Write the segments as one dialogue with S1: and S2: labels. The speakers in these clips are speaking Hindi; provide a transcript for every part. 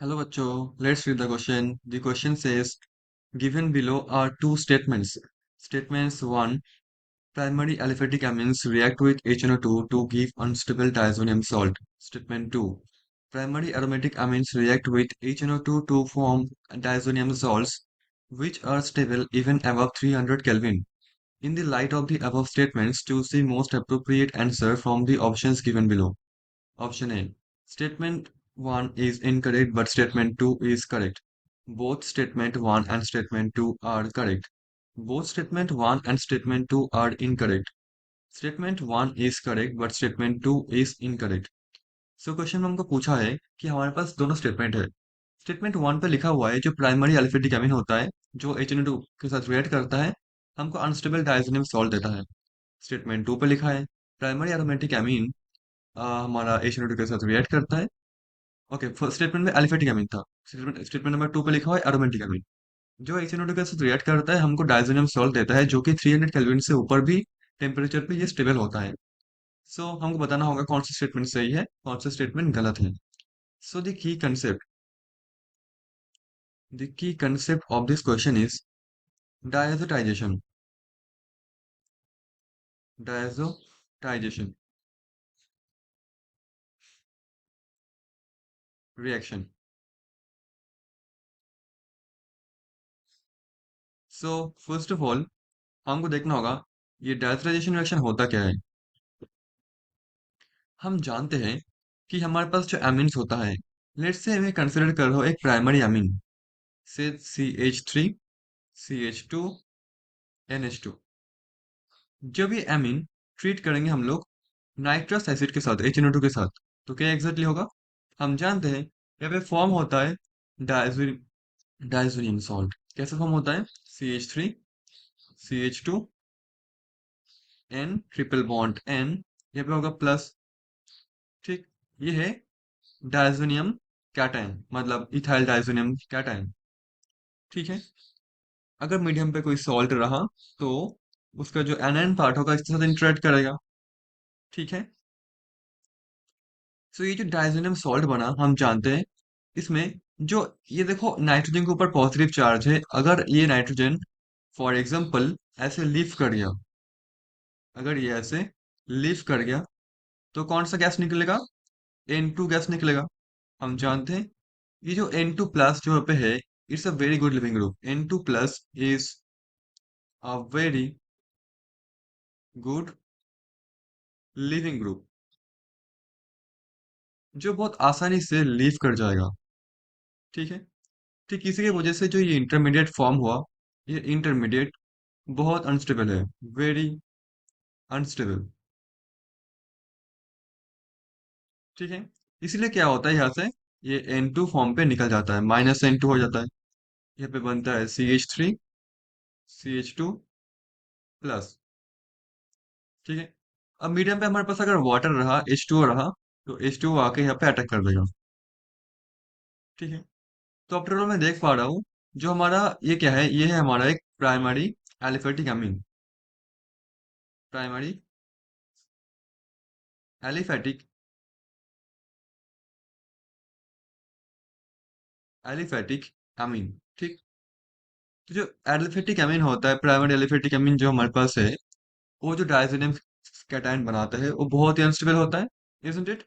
S1: Hello, bachcho. Let's read the question. The question says, given below are two statements. Statements 1. Primary aliphatic amines react with HNO2 to give unstable diazonium salt. Statement 2. Primary aromatic amines react with HNO2 to form diazonium salts, which are stable even above 300 Kelvin. In the light of the above statements, choose the most appropriate answer from the options given below. Option A. Statement 1 is incorrect, but statement 2 is correct. Both statement 1 and statement 2 are correct. Both statement 1 and statement 2 are incorrect. Statement 1 is correct, but statement 2 is incorrect. So question में हमको पूछा है कि हमारे पास दोनों स्टेटमेंट है। स्टेटमेंट 1 पे लिखा हुआ है जो प्राइमरी अल्फेटिक एमीन होता है, जो HNO2 के साथ रिएक्ट करता है, हमको अनस्टेबल डायज़ोनियम सॉल्ट देता है। स्टेटमेंट 2 पे लिखा है प्राइमरी एरोमेटिक एमीन हमारा HNO2 के साथ रिएक्ट करता है। ओके, फर्स्ट स्टेटमेंट में एलिफेटिक अमीन था। स्टेटमेंट नंबर 2 पे लिखा हुआ है एरोमेटिक अमीन। जो HNO2 के साथ रिएक्ट करता है हमको डायज़ोनियम सॉल्ट देता है, जो कि 300 केल्विन से ऊपर भी टेम्परेचर पे ये स्टेबल होता है। सो हमको बताना होगा कौन सा स्टेटमेंट सही है, कौन सा स्टेटमेंट गलत है। So the key concept of this question is डायजोटाइजेशन। डायजोटाइजेशन reaction. So first of all हमको देखना होगा ये डायजोटाइजेशन रिएक्शन होता क्या है। हम जानते हैं कि हमारे पास जो एमिन्स होता है, लेट्स से हमें कंसिडर करो एक प्राइमरी एमीन से CH3 CH2 NH2। जब ये एमीन ट्रीट करेंगे हम लोग नाइट्रस एसिड के साथ HNO2 के साथ, तो क्या एग्जैक्टली होगा। हम जानते हैं यहाँ पे फॉर्म होता है डायजोनियम सॉल्ट। कैसे फॉर्म होता है, CH3 CH2 N triple bond N, यहाँ पे होगा प्लस। ठीक, ये है डायजोनियम कैटायन, मतलब इथाइल डायजोनियम कैटायन। ठीक है, अगर मीडियम पे कोई सॉल्ट रहा तो उसका जो एनायन पार्ट होगा इसके साथ इंटरेक्ट करेगा। ठीक है, सो ये जो डायजोनियम सॉल्ट बना हम जानते हैं इसमें जो, ये देखो नाइट्रोजन के ऊपर पॉजिटिव चार्ज है। अगर ये नाइट्रोजन फॉर एग्जांपल ऐसे लीव कर गया, अगर ये ऐसे लीव कर गया तो कौन सा गैस निकलेगा, N2 गैस निकलेगा। हम जानते हैं ये जो N2 प्लस जो यहाँ पे है, it's a very good leaving group. N2 plus is a very good leaving group जो बहुत आसानी से लीव कर जाएगा। ठीक है, ठीक इसी की वजह से जो ये इंटरमीडिएट फॉर्म हुआ, ये इंटरमीडिएट बहुत अनस्टेबल है, वेरी अनस्टेबल। ठीक है, इसलिए क्या होता है यहाँ से ये N2 फॉर्म पे निकल जाता है, -N2 हो जाता है। यहाँ पे बनता है CH3 CH2 प्लस। ठीक है, अब मीडियम पे हमारे पास अगर वाटर रहा, H2O रहा, तो H2O आके यहाँ पे अटैक कर देगा। ठीक है, तो आफ्टर ऑल मैं देख पा रहा हूँ जो हमारा ये क्या है, ये है हमारा एक प्राइमरी एलिफेटिक अमीन। प्राइमरी एलिफेटिक एलिफेटिक अमीन। ठीक, तो जो एलिफेटिक अमीन होता है, प्राइमरी एलिफेटिक अमीन जो हमारे पास है, वो जो डायजोनियम कैटायन बनाता है वो बहुत ही अनस्टेबल होता है, इजंट इट।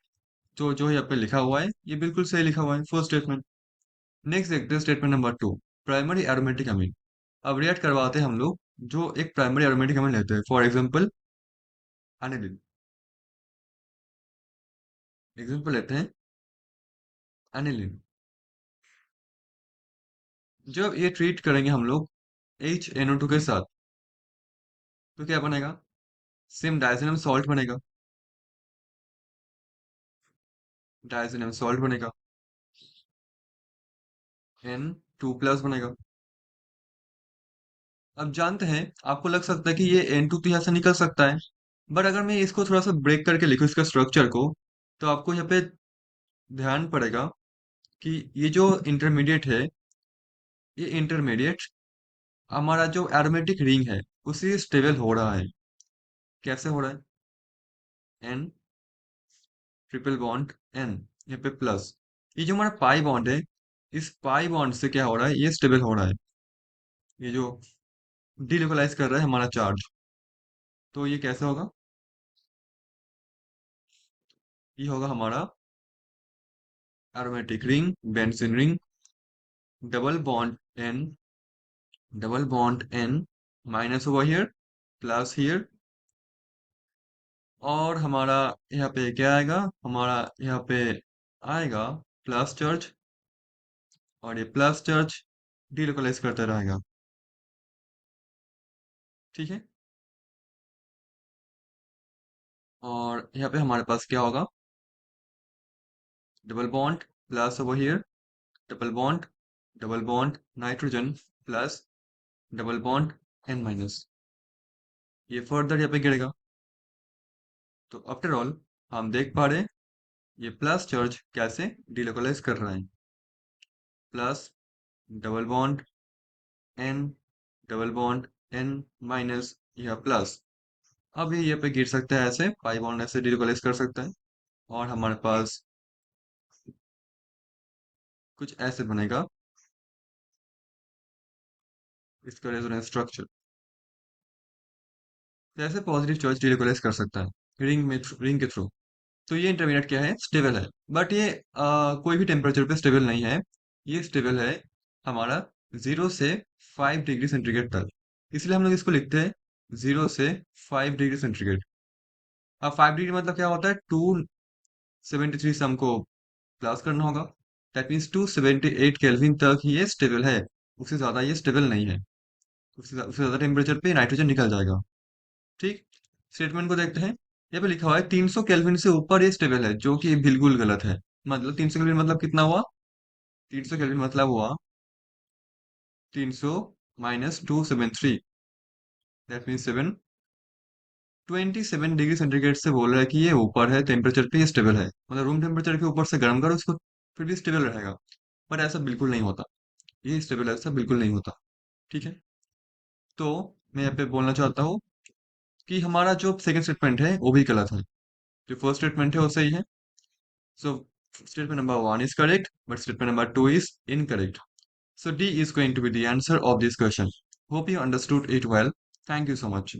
S1: तो जो यहाँ पे लिखा हुआ है ये बिल्कुल सही लिखा हुआ है, फर्स्ट स्टेटमेंट। नेक्स्ट देखते हैं स्टेटमेंट नंबर 2, प्राइमरी एरोमेटिक अमीन। अब रिएक्ट करवाते हैं हम लोग, जो एक प्राइमरी एरोमेटिक अमीन लेते हैं, फॉर एग्जांपल अनिलिन। एग्जांपल लेते हैं अनिलिन। जब ये ट्रीट करेंगे हम लोग HNO2 के साथ, तो क्या बनेगा, सेम डायजोनियम सॉल्ट बनेगा। डायजोनियम सॉल्ट बनेगा, N2 प्लस बनेगा। अब जानते हैं, आपको लग सकता है कि ये N2 तो यहाँ से निकल सकता है, बट अगर मैं इसको थोड़ा सा ब्रेक करके लिखूं इसका स्ट्रक्चर को, तो आपको यहाँ पे ध्यान पड़ेगा कि ये जो इंटरमीडिएट है, ये इंटरमीडिएट हमारा जो एरोमेटिक रिंग है उसी स्टेबल हो रहा है। कैसे हो रहा है, N ट्रिपल बॉन्ड N, यहाँ पे प्लस। ये जो हमारा पाई बॉन्ड है इस पाई बॉन्ड से क्या हो रहा है, ये स्टेबल हो रहा है, ये जो डीलोकलाइज कर रहा है हमारा चार्ज। तो ये कैसे होगा, ये होगा हमारा aromatic ring, benzene ring, double bond N, double bond N, minus over here, plus here, और हमारा यहाँ पे क्या आएगा, हमारा यहाँ पे आएगा प्लस चार्ज, और ये प्लस चार्ज डीलोकलाइज करता रहेगा। ठीक है, और यहाँ पे हमारे पास क्या होगा, double bond plus over here, double bond, double bond nitrogen plus double bond N minus, ये फर्दर यहाँ पे गिरेगा। तो आफ्टर ऑल हम देख पा रहे हैं ये प्लस चार्ज कैसे डिलोकलाइज कर रहा है, plus double bond N, double bond N minus, यह प्लस। अब ये पे गिर सकता है ऐसे, पाई बॉन्ड ऐसे डिलोकलाइज कर सकता है, और हमारे पास कुछ ऐसे बनेगा इसका रेजोनेंस स्ट्रक्चर। तो ऐसे पॉजिटिव चार्ज डिलोकलाइज कर सकता है रिंग के थ्रू। तो ये इंटरमीडिएट क्या है, स्टेबल है, बट ये कोई भी टेम्परेचर पे स्टेबल नहीं है। ये स्टेबल है हमारा 0 से 5 डिग्री सेंटीग्रेड तक, इसलिए हम लोग इसको लिखते हैं 0 से 5 डिग्री सेंटीग्रेड। अब 5 डिग्री मतलब क्या होता है, 273 से हमको प्लस करना होगा, दैट मीन्स 278 केल्विन तक ही ये स्टेबल है, उससे ज़्यादा ये स्टेबल नहीं है। उससे ज़्यादा टेम्परेचर पे नाइट्रोजन निकल जाएगा। ठीक, स्टेटमेंट को देखते हैं। यहाँ पे लिखा हुआ है 300 केल्विन से ऊपर ये स्टेबल है, जो कि बिल्कुल गलत है। मतलब 300 केल्विन मतलब कितना हुआ, 300 केल्विन मतलब हुआ 300 minus 273, that mean 27 degree centigrade से बोल रहा है कि ये ऊपर है टेम्परेचर पे, ये स्टेबल है, मतलब रूम टेम्परेचर के ऊपर से गर्म करो इसको फिर भी स्टेबल रहेगा। पर ऐसा बिल्कुल नहीं होता, ये स्टेबल ऐसा बिल्कुल नहीं होता। ठीक है, तो मैं यहाँ पे बोलना चाहता हूँ कि हमारा जो सेकंड स्टेटमेंट है वो भी गलत है, जो फर्स्ट स्टेटमेंट है वो सही है। So statement number one is correct, but statement number two is incorrect. So D is going to be the answer of this question. Hope you understood it well. Thank you so much.